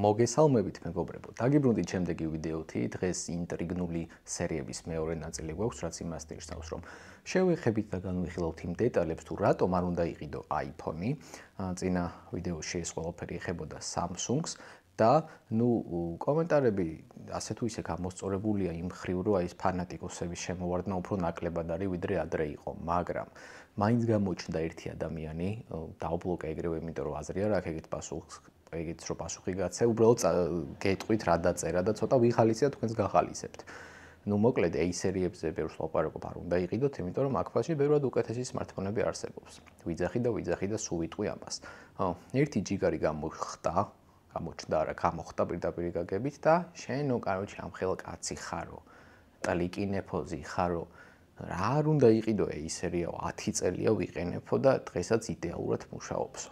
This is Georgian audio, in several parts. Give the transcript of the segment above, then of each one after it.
მოგესალმებით მეგობრებო. დაგიბრუნდით შემდეგი ვიდეოთი. დღეს ინტრიგნული სერიების მეორე ნაწილი გვაქვს, რაც იმას ნიშნავს, რომ შევეხებით და განვიხილავთ იმ დეტალებს, თუ რატომ არ უნდა იყიდო iPhone-ი. წინა ვიდეოში ეს ყველაფერი ეხებოდა Samsung-ს და კომენტარები ასე თუ ისე გამოსწორებულია იმ მხრივ, რომ ეს ფანატიკოსების შემოვარდნა უფრო ნაკლებად არის, ვიდრე ადრე იყო, მაგრამ მაინც გამოჩნდა ერთი ადამიანი, დაუბლოკა ეგრევე, იმიტომ რომ აზრი არ აქვს ეგეთ პასუხს. ეგეც რო პასუხი გაცე, უბრალოდ გეტყვით რა დაწერა და ცოტა ვიხალისია თქვენს გახალისებთ. მოკლედ A სერიებზე ბევრს ლაპარაკობ, არ უნდა იყიდოთ, იმიტომ რომ აქ ფასში ბევრად უკეთესი smartphone-ები არსებობს. ვიძახი და სულ ვიტყვი ამას. ერთი ჯიგარი გამოჩნდა პირდაპირ გაგებით და შენ ამ ხელ კაცი ხარო, ტლიკინეფოზი ხარო. რა არ უნდა იყიდო A სერია 10 წელია ვიყენებო და დღესაც იდეალურად მუშაობსო.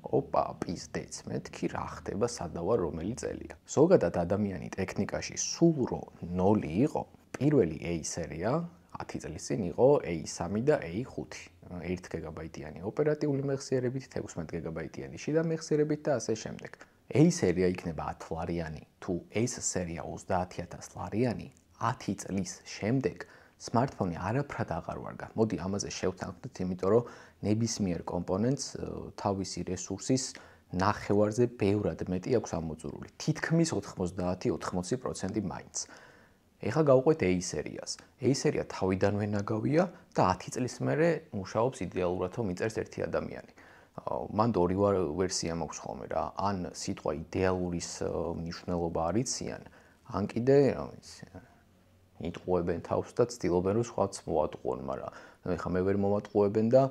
ოპა, პიზდეც, მეთქი რა ხდება, სადავა რომელი წელია. ზოგადად ადამიანი ტექნიკაში სულ რო 0 იყო, პირველი A სერია 10 წლის წინ იყო A3 და A5. 1 გიგაბაიტიანი ოპერატიული მეხსიერებით, 16 გიგაბაიტიანი შიდა მეხსიერებით და ასე შემდეგ. A სერია იქნება 10 ლარიანი, თუ S სერია 30000 ლარიანი, 10 წლის შემდეგ smartphone-ი არაფრად აღარ ვარგა. მოდი ამაზე შევთანხმდით, იმიტომ რომ ნებისმიერ კომპონენტს თავისი რესურსის ნახევარზე ბევრად მეტი აქვს ამოძურული. თითქმის 90-80% მაინც. ეხლა გავყვეთ A სერიას. A სერია თავიდანვე ნაგავია და 10 წლის მერე მუშაობს იდეალურად, რომ მიწერს ერთი ადამიანი. მანდ ორი ვერსია მაქვს ხოლმე რა. ან სიტყვა იდეალურის მნიშვნელობა არ იციან, ან კიდე იტყუებენ თავს და ცდილობენ რომ სხვაც მოატყუონ, მაგრამ ეხლა მე ვერ მომატყუებენ და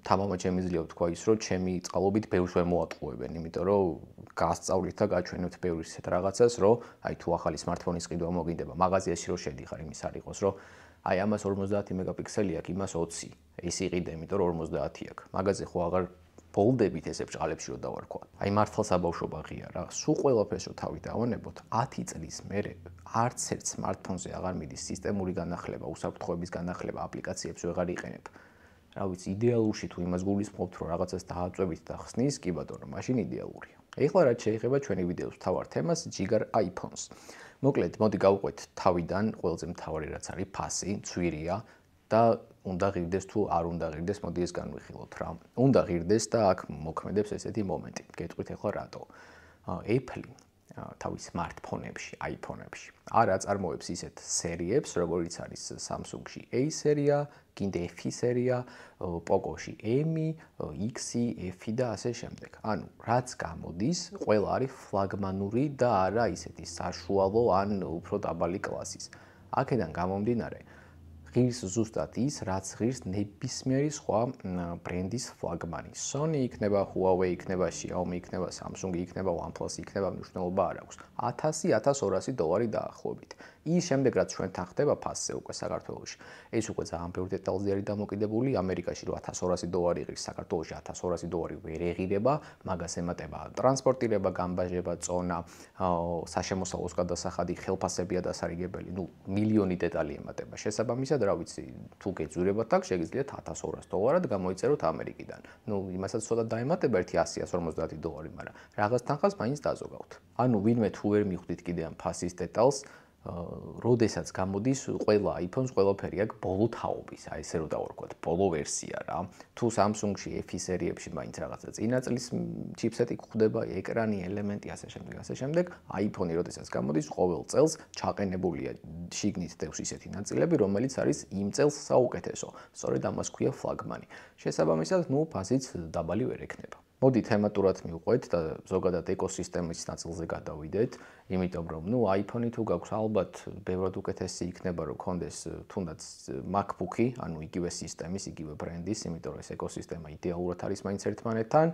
თამამად შემიძლია ვთქვა ის, რომ ჩემი წყალობით ბევრს ვერ მოატყუებენ, იმიტომ რომ გასწავლით და გაჩვენებთ ბევრ ისეთ რაღაცას, რომ აი თუ ახალი smartphone-ის ყიდვა მოგინდება, მაღაზიაში რო შედიხარ, იმის არ იყოს, რომ აი ამას 50 მეგაპიქსელი აქვს, იმას 20. ეს იყიდე, იმიტომ რომ 50 აქვს. მაღაზია ხო აღარ ბოლდებით ესე ბჭყალებში რო დავარქვა. აი მართლა საბავშვობა ღია რა. სულ ყველაფერს რო თავი დავანებოთ, 10 წლის მერე არც ერთ smartphone-ზე აღარ მიდის სისტემური განახლება, უსაფრთხოების განახლება, აპლიკაციებს ვეღარ იყენებ. რა ვიცი, იდეალურში თუ იმას გულისხმობთ, რომ რაღაცას დააწვევით და ხსნის, კი ბატონო, მაშინ იდეალურია. ეხლა რაც შეეხება ჩვენი ვიდეოს მთავარ თემას, ჯიგარ iPhone-ს. მოკლედ, მოდი გავყვეთ თავიდან, ყველაზე მთავარი რაც არის ფასი, ცვირია და უნდა ღირდეს თუ არ უნდა ღირდეს, მოდი ეს განვიხილოთ რა. უნდა ღირდეს და აქ მოქმედებს ესეთი მომენტი. გეტყვით ეხლა რატო. Apple თავის smartphone-ებში, iPhone-ებში არ აწარმოებს ისეთ სერიებს, როგორიც არის Samsung-ში A სერია, კიდე F სერია, Poco-ში M, X, F და ასე შემდეგ. ანუ რაც გამოდის, ყველა არის ფლაგმანური და არა ისეთი საშუალო ან უფრო დაბალი კლასის. აქედან გამომდინარე, ღირს ზუსტად ის, რაც ღირს ნებისმიერი სხვა ბრენდის ფლაგმანი. Sony იქნება, Huawei იქნება, Xiaomi იქნება, Samsung იქნება, OnePlus იქნება, მნიშვნელობა არ აქვს. 1000-1200 დოლარი დაახლოებით. ის შემდეგ რაც ჩვენთან ხდება ფასზე უკვე საქართველოში. ეს უკვე ძალიან ბევრ დეტალზე არის დამოკიდებული. ამერიკაში რო 1200 დოლარი ღირს, საქართველოში 1200 დოლარი ვერ ეღირება, მაგას ემატება ტრანსპორტირება, გამბაჟება, წონა, საშემოსავლოს გადასახადი, ხელფასებია დასარიგებელი, მილიონი დეტალი ემატება. შესაბამისად, რა ვიცი, თუ გეძვირებათ აქ, შეგიძლიათ 1200 დოლარად გამოიწეროთ ამერიკიდან. იმასაც ცოტა დაემატება ერთი 100-150 დოლარი, მაგრამ რაღაც თანხას მაინც დაზოგავთ. ანუ ვინმე თუ ვერ მიხვდით კიდე ამ ფასის დეტალს, როდესაც გამოდის ყველა iPhone-ს ყველაფერი აქვს ბოლო თაობის, აი ესე რომ დავარქვათ, ბოლო ვერსია რა. თუ Samsung-ში F სერიებში მაინც რაღაცა წინა წლის ჩიპსეტი გვხვდება, ეკრანი, ელემენტი, ასე შემდეგ, iPhone-ი როდესაც გამოდის, ყოველ წელს ჩაყენებულია შიგნით დევს ისეთი ნაწილები, რომელიც არის იმ წელს საუკეთესო. სწორედ ამას ქვია ფლაგმანი. შესაბამისად, ფასიც დაბალი ვერ ექნება. მოდი თემატურად მივყვეთ და ზოგადად ეკოსისტემის ნაწილზე გადავიდეთ, იმიტომ რომ iPhone-ი თუ გაქვს ალბათ ბევრად უკეთესი იქნება რომ გქონდეს თუნდაც MacBook-ი, ანუ იგივე სისტემის, იგივე ბრენდის, იმიტომ რომ ეს ეკოსისტემა იდეალურად არის მაინც ერთმანეთთან.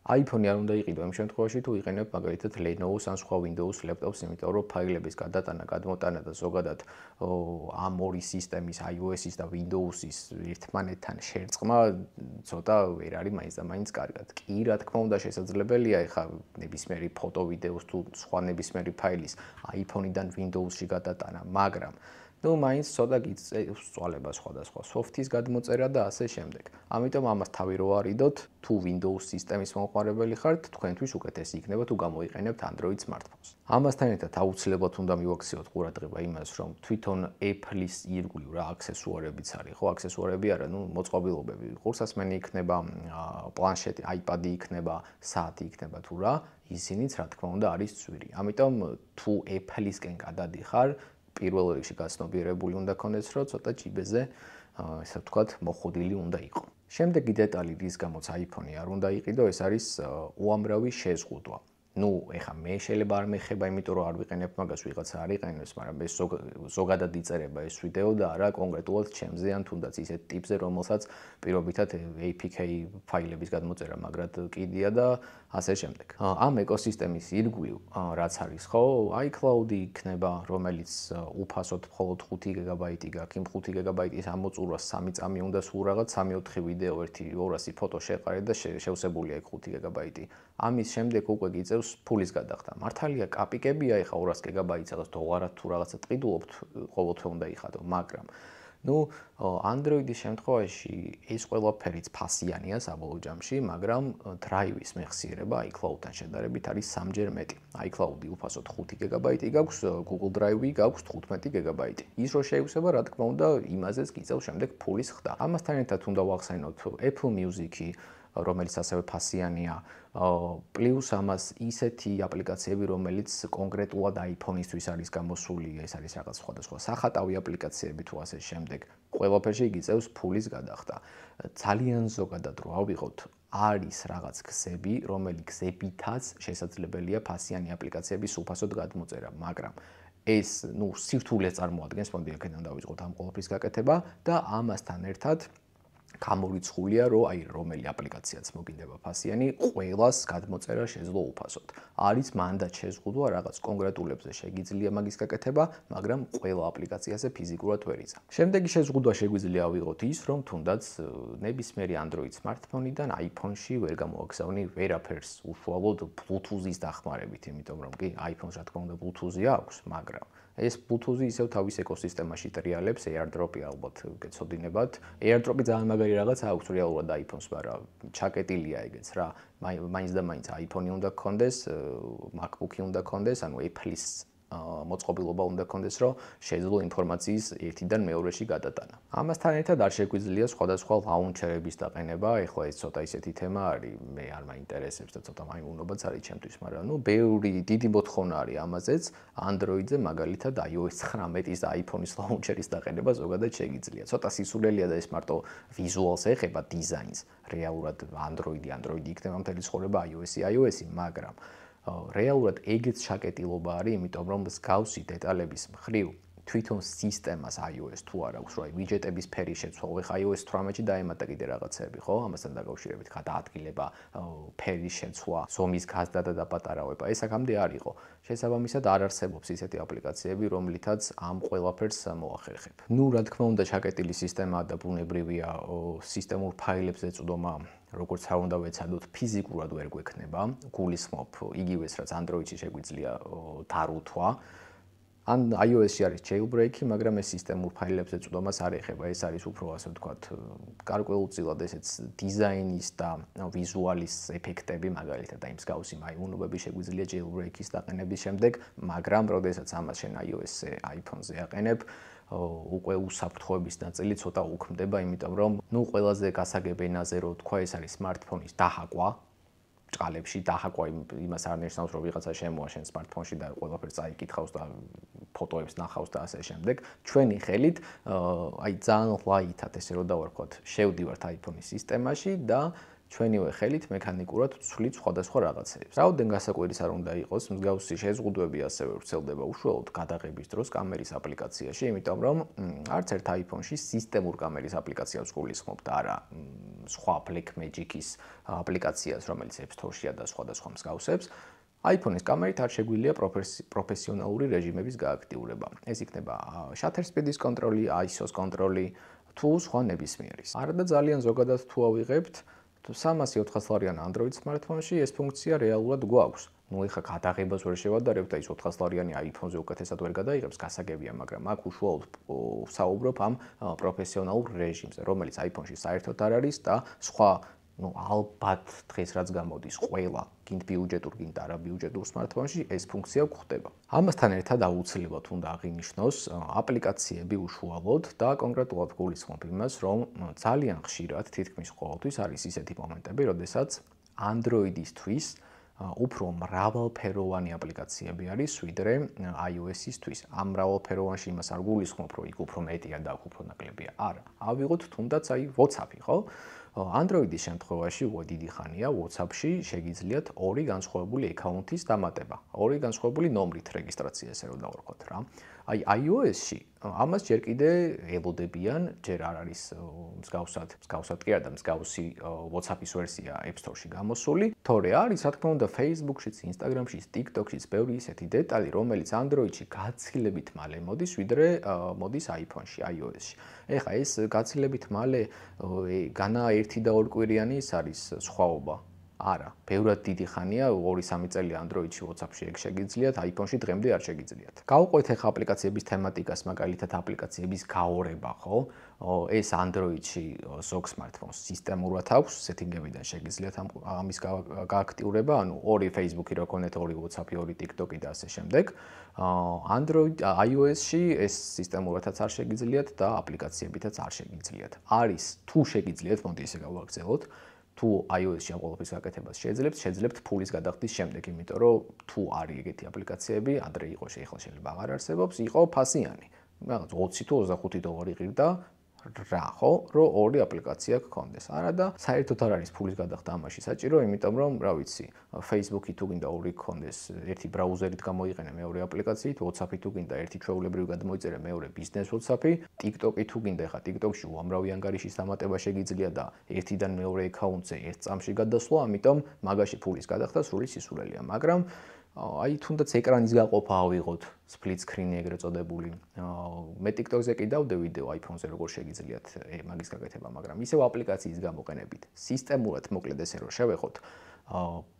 iPhone-ი არ უნდა იყიდო იმ შემთხვევაში თუ იყენებ მაგალითად Lenovo-ს ან სხვა Windows laptops, იმიტომ რომ ფაილების გადატანა, გადმოტანა და ზოგადად ამ ორი სისტემის iOS-ის და Windows-ის ერთმანეთთან შერწყმა ცოტა ვერ არის მაინც და მაინც კარგად. კი, რა თქმა უნდა, შესაძლებელია ეხა ნებისმიერი ფოტო, ვიდეოს თუ სხვა ნებისმიერი ფაილის iPhone-იდან Windows-ში გადატანა, მაგრამ ნუ მაინც ცოტა გიწვალება სხვადასხვა soft-ის გადმოწერა და ასე შემდეგ. ამიტომ ამას თავი რო არიდოთ, თუ Windows სისტემის მომხმარებელი ხართ, თქვენთვის უკეთესი იქნება თუ გამოიყენებთ Android smartphones. ამასთან ერთად აუცილებლად უნდა მივაქციოთ ყურადღება იმას, რომ თვითონ Apple-ის ირგვლივ რა აქსესუარებიც არის, ხო, აქსესუარები არა, ნუ მოწყობილობები, ყურსასმენი იქნება, პლანშეტი, iPad-ი იქნება, საათი იქნება თუ რა, ისინიც რა თქმა უნდა არის ძვირი. ამიტომ თუ Apple-ისკენ გადადიხარ, პირველ რიგში გაცნობიერებული უნდა ქონდეს, რომ ცოტა ჯიბეზე, ესე ვთქვათ, მოხოდილი უნდა იყო. შემდეგი დეტალი, რის გამოც iPhone-ი არ უნდა იყიდო, ეს არის უამრავი შეზღუდვა. ნუ, ეხა მე შეიძლება არ მეხება, იმიტომ რომ არ ვიყენებ მაგას, ვიღაცა არ იყენებს, მაგრამ ეს ზოგადად იწერება ეს ვიდეო და არა კონკრეტულად ჩემზე ან თუნდაც ისეთ ტიპზე, რომელსაც პირობითად APK ფაილების გადმოწერა მაგრად კიდია და ასე შემდეგ. ამ ეკოსისტემის ირგვლივ რაც არის, ხო, iCloud-ი იქნება, რომელიც უფასოდ მხოლოდ 5 გიგაბაიტი გაქვს, იმ 5 გიგაბაიტის ამოწურვას 3 წამი უნდა სულ რაღაც 3-4 ვიდეო, 1-200 ფოტო შეყარეთ და შევსებულია იქ 5 გიგაბაიტი. ამის შემდეგ უკვე გიწევს ფულის გადახდა. მართალია კაპიკებია, ეხა 200 გიგაბაიტს რაღაც დოლარად თუ რაღაცა ტყიდულობთ, ყოველთვე უნდა იხადო, მაგრამ ნუ Android-ის შემთხვევაში ეს ყველაფერიც ფასიანია საბოლოო ჯამში, მაგრამ drive-ის მეხსიერება iCloud-თან შედარებით არის 3-ჯერ მეტი. iCloud-ი უფასოდ 5 გიგაბაიტი გაქვს, Google Drive-ი გაქვს 15 გიგაბაიტი. ის რო შეივსება, რა თქმა უნდა, იმაზეც გიწევს შემდეგ ფულის ხდა. ამასთან ერთად უნდა ვახსენოთ Apple Music-ი, რომელიც ასევე ფასიანია, პლუს ამას ისეთი აპლიკაციები, რომელიც კონკრეტულად iPhone-ისთვის არის გამოსული, ეს არის რაღაც სხვადასხვა სახატავი აპლიკაციები თუ ასე შემდეგ. ყველაფერში გიწევს ფულის გადახდა. ძალიან ზოგადად რო ავიღოთ, არის რაღაც გზები, რომელი გზებითაც შესაძლებელია ფასიანი აპლიკაციების უფასოდ გადმოწერა, მაგრამ ეს, ნუ, სირთულეს წარმოადგენს, მოდი აქედან დავიწყოთ ამ ყველაფრის გაკეთება და ამასთან ერთად გამორიცხულია, რომ აი რომელი აპლიკაციაც მოგინდება ფასიანი, ყველას გადმოწერა შეძლო უფასოდ. არის მანდაც შეზღუდვა რაღაც კონკრეტულებზე შეგიძლია მაგის გაკეთება, მაგრამ ყველა აპლიკაციაზე ფიზიკურად ვერ იწა. შემდეგი შეზღუდვა შეგვიძლია ავიღოთ ის, რომ თუნდაც ნებისმიერი Android smartphone-დან iPhone-ში ვერ გამოაგზავნი ვერაფერს უშუალოდ Bluetooth-ის დახმარებით, იმიტომ რომ კი iPhone-ს რა თქმა უნდა Bluetooth-ი აქვს, მაგრამ ეს Bluetooth-ი ისევ თავის ეკოსისტემაში ტრიალებს, AirDrop-ი ალბათ გეცოდინებათ. AirDrop-ი ძალიან მაგარი რაღაცა აქვს რეალურად iPhone-ს, მაგრამ ჩაკეტილია ეგეც რა. მაინც და მაინც iPhone-ი უნდა გქონდეს, MacBook-ი უნდა გქონდეს, ანუ Apple-ის მოწყობილობა უნდა გქონდეს, რომ შეძლო ინფორმაციის ერთიდან მეორეში გადატანა. ამასთან ერთად არ შეგვიძლია სხვადასხვა ლაუნჩერების დაყენება, ეხლა ეს ცოტა ისეთი თემა არის, მე არ მაინტერესებს და ცოტა მაიმუნობაც არის ჩემთვის, მაგრამ ნუ ბევრი დიდი მოთხოვნა არის ამაზეც, Android-ზე მაგალითად iOS 19-ის და iPhone-ის ლაუნჩერის დაყენება ზოგადად შეგიძლია. ცოტა სისულელია და ეს მარტო ვიზუალს ეხება, დიზაინს. რეალურად Android-ი იქნება მთელი ცხოვრება, iOS-ი, მაგრამ რეალურად ეგეც ჩაკეტილობა არის, იმიტომ რომ მსგავსი დეტალების მხრივ თვითონ სისტემას iOS თუ არ აქვს, რომ ვიჯეტების ფერი შეცვალო, ეხა iOS 18-ში დაემატა კიდე რაღაცები, ხო? ამასთან დაკავშირებით გადაადგილება, ფერის შეცვლა, ზომის გაზრდა და დაპატარავება. ეს აქამდე არ იყო. შესაბამისად არ არსებობს ისეთი აპლიკაციები, რომლითაც ამ ყველაფერს მოახერხებ. ნუ, რა თქმა უნდა, ჩაკეტილი სისტემა და ბუნებრივია სისტემურ ფაილებს ეწვდომა, როგორც არ უნდა ვეცადოთ, ფიზიკურად ვერ გვექნება. გულისხმობ იგივეს, რაც Android-ში შეგვიძლია დარუთვა. ან iOS-ში არის jailbreak-ი, მაგრამ ეს სისტემურ ფაილებს ეწვდომას არ ეხება. ეს არის უფრო, ასე ვთქვათ, გარკვეულწილად ესეც დიზაინის და ვიზუალის ეფექტები, მაგალითად, აი მსგავსი მაიმუნობები შეგვიძლია jailbreak-ის დაყენების შემდეგ, მაგრამ როდესაც ამას შენ iOS-ზე, iPhone-ზე აყენებ, უკვე უსაფრთხოების ნაწილი ცოტა უქმდება, იმიტომ რომ, ნუ, ყველაზე გასაგებ ენაზე რო თქვა, ეს არის smartphone-ის დაჰაკვა. ჭყალებში დაჰაკვა იმას არ ნიშნავს, რომ ვიღაცა შემოა შენ smartphone-ში და ყველაფერს წაიკითხავს და ფოტოებს ნახავს და ასე შემდეგ. ჩვენი ხელით, აი ძალიან ლაითად ესე რომ დავარქვათ, შევდივართ iPhone-ის სისტემაში და ჩვენივე ხელით მექანიკურად ვცვლით სხვადასხვა რაღაცებს. რაოდენ გასაკვირის არ უნდა იყოს, მსგავსი შეზღუდვები ასევე ვრცელდება უშუალოდ გადაღების დროს კამერის აპლიკაციაში, იმიტომ რომ არც ერთ iPhone-ში სისტემურ კამერის აპლიკაციას გულისხმობ და არა სხვა Blackmagic-ის აპლიკაციას, რომელიც App Store-შია და სხვადასხვა მსგავსებს. iPhone-ის კამერით არ შეგვიძლია პროფესიონალური რეჟიმების გააქტიურება. ეს იქნება shutter speed-ის კონტროლი, ISO-ს კონტროლი თუ სხვა ნებისმიერის. არადა ძალიან ზოგადად თუ ავიღებთ 300-400 ლარიან Android smartphone-ში ეს ფუნქცია რეალურად გვაქვს. ნუ ეხა გადაღებას ვერ შევადარებ და ის 400 ლარიანი iPhone-ზე უკეთესად ვერ გადაიღებს, გასაგებია, მაგრამ აქ უშუალოდ საუბრობ ამ პროფესიონალურ რეჟიმზე, რომელიც iPhone-ში საერთოდ არ არის და სხვა ну ალბათ დღეს რაც გამოდის ყველა გინდ ბიუჯეტურ გინდ არა ბიუჯეტურ smartphone-ში ეს ფუნქცია გვხვდება. ამასთან ერთად აუცილებლად უნდა აღინიშნოს აპლიკაციები უშუალოდ და კონკრეტულად გულისხმობ იმას, რომ ძალიან ხშირად თითქმის ყოველთვის არის ისეთი მომენტები, როდესაც Android-ისთვის უფრო მრავალფეროვანი აპლიკაციები არის, ვიდრე iOS-ისთვის. ამ მრავალფეროვანში იმას არ გულისხმობ, რომ იქ უფრო მეტია და აქ უფრო ნაკლებია. არა, ავიღოთ თუნდაც აი WhatsApp-ი, ხო? Android-ის შემთხვევაში დიდი ხანია WhatsApp-ში შეგიძლიათ ორი განსხვავებული აკაუნთის დამატება, ორი განსხვავებული ნომრით რეგისტრაცია, ესე რომ დავარქვათ რა. აი iOS-ში ამას ჯერ კიდე ელოდებიან, ჯერ არ არის მსგავსად კი არა და მსგავსი WhatsApp-ის ვერსია App Store-ში გამოსული. თორე არის, რა თქმა უნდა, Facebook-შიც, Instagram-შიც, TikTok-შიც ბევრი ისეთი დეტალი, რომელიც Android-ში გაცილებით მალე მოდის, ვიდრე მოდის iPhone-ში, iOS-ში. ეხა ეს გაცილებით მალე განა 1 და 2 კვირიანი ის არის სხვაობა. არა, ბევრად დიდი ხანია, 2-3 წელი Android-ში, WhatsApp-ში ეგ შეგიძლიათ, iPhone-ში დღემდე არ შეგიძლიათ. გავყვეთ ახლა აპლიკაციების თემატიკას, მაგალითად აპლიკაციების გაორება, ხო? ეს Android-ში ზოგ smartphones სისტემურად აქვს, სეტინგებიდან შეგიძლიათ ამის გააქტიურება, ანუ ორი Facebook-ი რო გქონდეთ, ორი WhatsApp-ი, ორი TikTok-ი და ასე შემდეგ. iOS-ში ეს სისტემურადაც არ შეგიძლიათ და აპლიკაციებითაც არ შეგიძლიათ. არის თუ შეგიძლიათ, მოდი ესე გავაგრძელოთ. თუ iOS-ში ამ ყველაფრის გაკეთებას შეძლებთ ფულის გადახდის შემდეგ, იმიტომ რომ თუ არის ეგეთი აპლიკაციები, ადრე იყო, ახლა შეიძლება აღარ არსებობს, იყო ფასიანი. რაღაც 20 თუ 25 დოლარი ღირდა რა, ხო, რომ ორი აპლიკაცია გქონდეს. არა და საერთოდ არ არის ფულის გადახდა ამაში საჭირო, იმიტომ რომ, რა ვიცი, Facebook-ი თუ გინდა ორი გქონდეს, ერთი ბრაუზერით გამოიყენე, მეორე აპლიკაციით, WhatsApp-ი თუ გინდა ერთი ჩვეულებრივი გადმოიწერე, მეორე ბიზნეს WhatsApp-ი, TikTok-ი თუ გინდა, ხა TikTok-ში უამრავი ანგარიშის დამატება შეგიძლია და ერთიდან მეორე აკაუნტზე ერთ წამში გადასვლა, ამიტომ მაგაში ფულის გადახდა სრული სისულელეა, მაგრამ აი თუნდაც ეკრანის გაყოფა ავიღოთ, split screen-ი ეგრეთ წოდებული. მე TikTok-ზე კი დავდე ვიდეო iPhone-ზე როგორ შეგიძლიათ მაგის გაკეთება, მაგრამ ისევ აპლიკაციის გამოყენებით. სისტემურად მოკლედ ესე რომ შევეხოთ,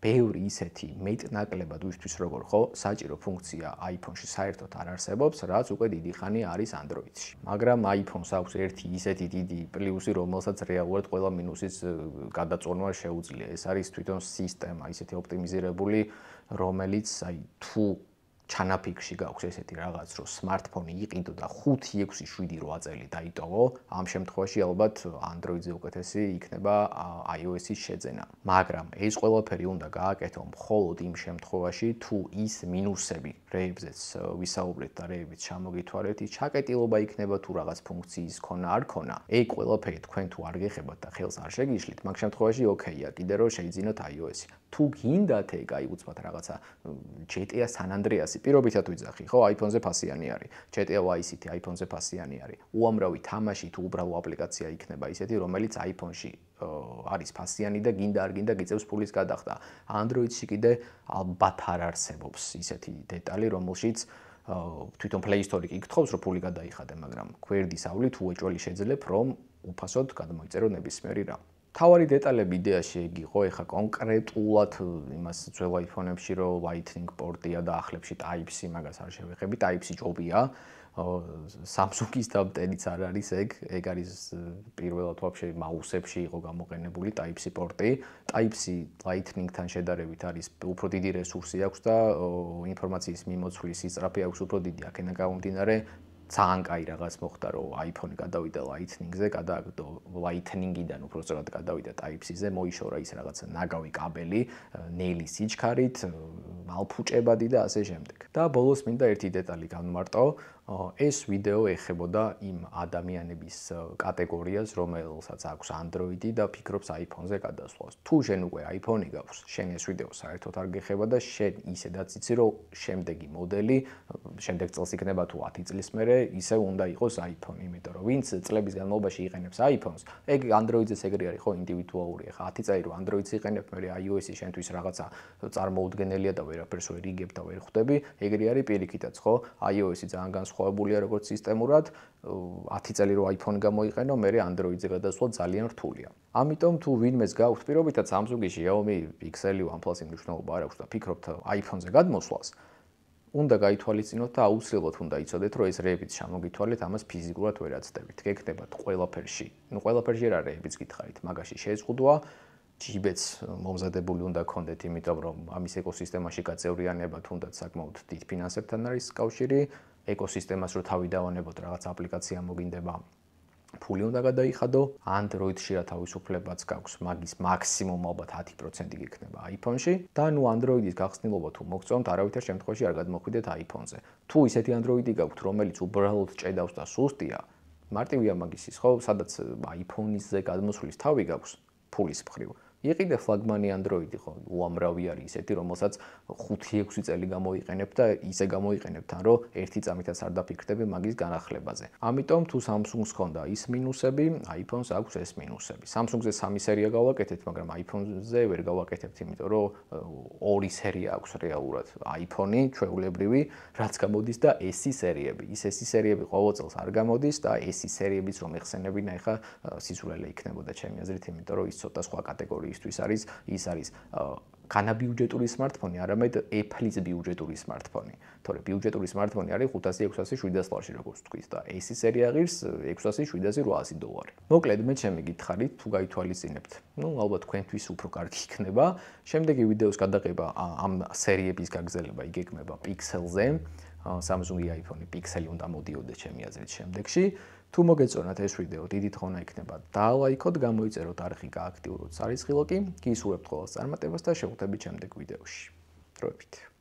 ბევრი ისეთი მეტნაკლებად ვისთვის როგორ ხო საჭირო ფუნქცია iPhone-ში საერთოდ არ არსებობს, რაც უკვე დიდი ხანი არის Android-ში. მაგრამ iPhone-ს აქვს ერთი ისეთი დიდი პლუსი, რომელსაც რეალურად ყველა მინუსის გადაწყვეტა შეუძლია. ეს არის თვითონ სისტემა, ისეთი ოპტიმიზირებული, რომელიც აი თუ ჩანაფიქრში გაქვს ესეთი რაღაც, რომ smartphone-ი იყიდო და 5, 6, 7, 8 წელი დაიტოვო, ამ შემთხვევაში ალბათ Android-ზე უკეთესი იქნება iOS-ის შეძენა. მაგრამ ეს ყველაფერი უნდა გააკეთო მხოლოდ იმ შემთხვევაში, თუ ის მინუსები, რეებზეც ვისაუბრეთ და რეებიც ჩამოგითვალეთ, ის ჩაკეტილობა იქნება თუ რაღაც ფუნქციის ქონა არ ქონა. ეგ ყველაფერი თქვენ თუ არ გეხებათ და ხელს არ შეგიშლით, მაგ შემთხვევაში ოკეია, კიდე რომ შეიძინოთ iOS-ი. თუ გინდათ ეგ აი უცბად რაღაცა GTA San Andreas-ი პირობითად ვიძახი, ხო, iPhone-ზე ფასიანი არის. GTA Vice City iPhone-ზე ფასიანი არის. უამრავი თამაში თუ უბრალო აპლიკაცია იქნება ისეთი, რომელიც iPhone-ში არის ფასიანი და გინდა არ გინდა გიწევს ფულის გადახდა. Android-ში კიდე ალბათ არ არსებობს ისეთი დეტალი, რომელშიც თვითონ Play Store-ი კი გთხოვს, რომ ფული გადაიხადე, მაგრამ გვერდის ავლით უეჭველი შეძლებ, რომ უფასოდ გადმოიწერო ნებისმიერი რამ. თავარი დეტალები იდეაში ეგ იყო, ეხა კონკრეტულად იმას ძველ iPhone-ებში რომ Lightning port-ია და ახლებში Type-C მაგას არ შევეხები, Type-C ჯობია. Samsung-ის და Dell-იც არ არის ეგ არის პირველად ვაფშე მაუსებში იყო გამოყენებული Type-C port-ი. Type-C Lightning-თან შედარებით არის უფრო დიდი რესურსი აქვს და ინფორმაციის მიმოცვლის სისწრაფე აქვს უფრო დიდი, აქედან გამომდინარე ძალიან კაი რაღაც მოხდა, რომ iPhone-ი გადავიდა Lightning-ზე, გადააგდო Lightning-იდან უბრალოდ გადავიდა Type-C-ზე, მოიშორა ის რაღაცა ნაგავი კაბელი, ნელი სიჩქარით, მალფუჭებადი და ასე შემდეგ. და ბოლოს მინდა ერთი დეტალი განმარტო, ეს ვიდეო ეხებოდა იმ ადამიანების კატეგორიას, რომელსაც აქვს Android-ი და ფიქრობს iPhone-ზე გადასვლას. თუ შენ უკვე iPhone-ი გაქვს, შენ ეს ვიდეო საერთოდ არ გეხება და შენ ისედაც იცი, რომ შემდეგი მოდელი, შემდეგ წელს იქნება თუ 10 წლის მერე, ისევ უნდა იყოს iPhone, იმიტომ რომ ვინც წლების განმავლობაში იყენებს iPhone-ს, ეგ Android-ზე ეგრე არის ხო ინდივიდუალური. ახლა 10 წელი რომ Android-ს იყენებ, მერე iOS-ი შენთვის რაღაცა წარმოუდგენელია და ვერაფერს ვერ იგებ და ვერ ხვდები, ეგრე არის პირიქითაც, ხო? iOS-ი ძალიან განსხვავებულია როგორც სისტემურად, 10 წელი რო iPhone გამოიყენო, მე Android-ზე გადასვლა ძალიან რთულია. ამიტომ თუ ვინმეს გაქვთ პირობითად Samsung-ი, Xiaomi, Pixel-ი, OnePlus-ი მნიშვნელობა არ აქვს და ფიქრობთ iPhone-ზე გადმოსვლას, უნდა გაითვალისწინოთ და აუცილებლად უნდა იცოდეთ, რომ ეს რეებიც ჩამოგითვალეთ, ამას ფიზიკურად ვერ აცდებით. გეკნებათ ყველაფერში. ყველაფერში რა რეებიც გითხარით, მაგაში შეზღუდვა, ჯიბეც მომზადებული უნდა გქონდეთ, იმიტომ რომ ამის ეკოსისტემაში გაწევრიანება თუნდაც საკმაოდ დიდ ფინანსებთან არის კავშირი, ეკოსისტემას რო თავი დავანებოთ, რაღაც აპლიკაცია მოგინდება, ფული უნდა გადაიხადო. Android-ში რა თავისუფლებაც გაქვს, მაგის მაქსიმუმ ალბათ 10% გიქნება iPhone-ში და ნუ Android-ის გახსნილობა თუ მოგწონთ, არავითარ შემთხვევაში არ გადმოხვიდეთ iPhone-ზე. თუ ისეთი Android-ი გაქვთ, რომელიც უბრალოდ ჭედავს და სუსტია, მარტივია მაგის ის, ხო, სადაც iPhone-ზე გადმოსვლის თავი გაქვს ფულის მხრივ. იყიდე ფლაგმანი Android-ი, ხო, უამრავი არის ისეთი, რომელსაც 5-6 წელი გამოიყენებ და ისე გამოიყენებ თან, რომ ერთი წამითაც არ დაფიქრდები მაგის განახლებაზე. ამიტომ თუ Samsung-ს ხონდა ის მინუსები, iPhone-ს აქვს ეს მინუსები. Samsung-ზე 3 სერია გავაკეთეთ, მაგრამ iPhone-ზე ვერ გავაკეთებთ, იმიტომ რომ 2 სერია აქვს რეალურად iPhone-ი, ჩვეულებრივი, რაც გამოდის და SE სერიები. ის SE სერიები ყოველ წელს არ გამოდის და SE სერიებიც რომ ეხსენებინა, ეხა სიზრუნველი იქნებოდა ჩემი აზრით, იმიტომ რომ ის ცოტა სხვა კატეგორიის ის არის განაბიუჯეტური smartphone, არამედ Apple-ის ბიუჯეტური smartphone. თორე ბიუჯეტური smartphone არის 500, 600, 700 ლარში როგორც თქვით და SE სერია ღირს 600, 700, 800 დოლარი. მოკლედ მე ჩემი გითხარით, თუ გაითვალისწინებთ, ნუ ალბათ თქვენთვის უფრო კარგი იქნება. შემდეგი ვიდეოს გადაღება ამ სერიების გაგრძელება იგეგმება Pixel-ზე. Samsung-ი, iPhone-ი, Pixel-ი უნდა მოდიოდეს ჩემი აზრით შემდეგში. თუ მოგეწონათ ეს ვიდეო, დიდი თხოვნა იქნება დალაიქოთ, გამოიწეროთ არხი, გააქტიუროთ სარისხილოკი, გისურვებთ ყველას წარმატებას და შევხვდებით შემდეგ ვიდეოში. დროებით.